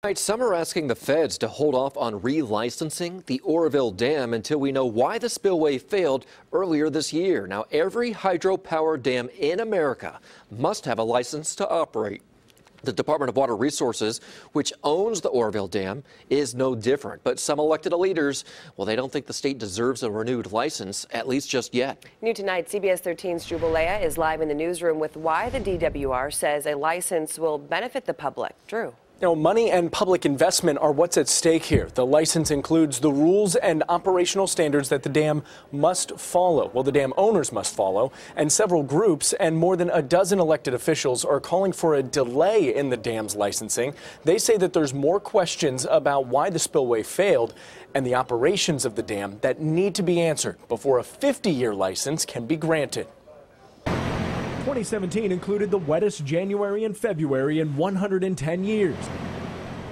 Tonight, some are asking the feds to hold off on relicensing the Oroville Dam until we know why the spillway failed earlier this year. Now, every hydropower dam in America must have a license to operate. The Department of Water Resources, which owns the Oroville Dam, is no different. But some elected leaders, well, they don't think the state deserves a renewed license, at least just yet. New tonight, CBS 13's Drew Balea is live in the newsroom with why the DWR says a license will benefit the public. Drew. Money and public investment are what's at stake here. The license includes the rules and operational standards that the dam must follow. Well, the dam owners must follow, and several groups and more than a dozen elected officials are calling for a delay in the dam's licensing. They say that there's more questions about why the spillway failed and the operations of the dam that need to be answered before a 50-year license can be granted. 2017 included the wettest January and February in 110 years.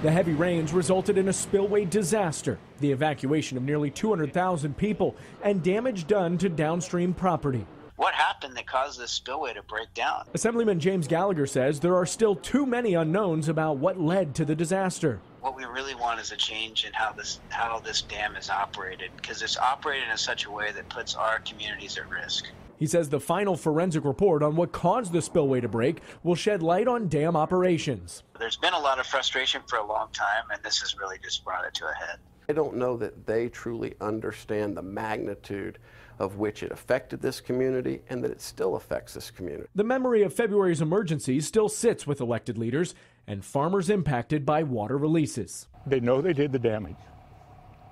The heavy rains resulted in a spillway disaster, the evacuation of nearly 200,000 people, and damage done to downstream property. What happened that caused this spillway to break down? Assemblyman James Gallagher says there are still too many unknowns about what led to the disaster. What we really want is a change in how this dam is operated, because it's operated in such a way that puts our communities at risk. He says the final forensic report on what caused the spillway to break will shed light on dam operations. There's been a lot of frustration for a long time, and this has really just brought it to a head. I don't know that they truly understand the magnitude of which it affected this community and that it still affects this community. The memory of February's emergency still sits with elected leaders and farmers impacted by water releases. They know they did the damage,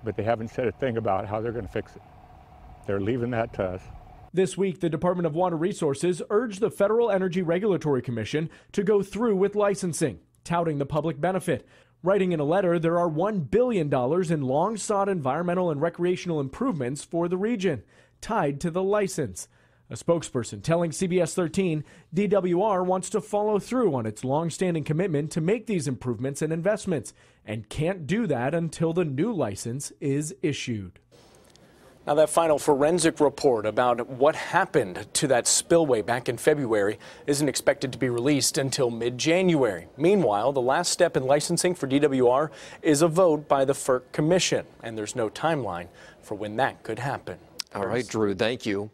but they haven't said a thing about how they're going to fix it. They're leaving that to us. This week, the Department of Water Resources urged the Federal Energy Regulatory Commission to go through with licensing, touting the public benefit. Writing in a letter, there are $1 billion in long-sought environmental and recreational improvements for the region, tied to the license. A spokesperson telling CBS 13 DWR wants to follow through on its long-standing commitment to make these improvements and investments, and can't do that until the new license is issued. Now, that final forensic report about what happened to that spillway back in February isn't expected to be released until mid-January. Meanwhile, the last step in licensing for DWR is a vote by the FERC Commission, and there's no timeline for when that could happen. All right, Drew, thank you.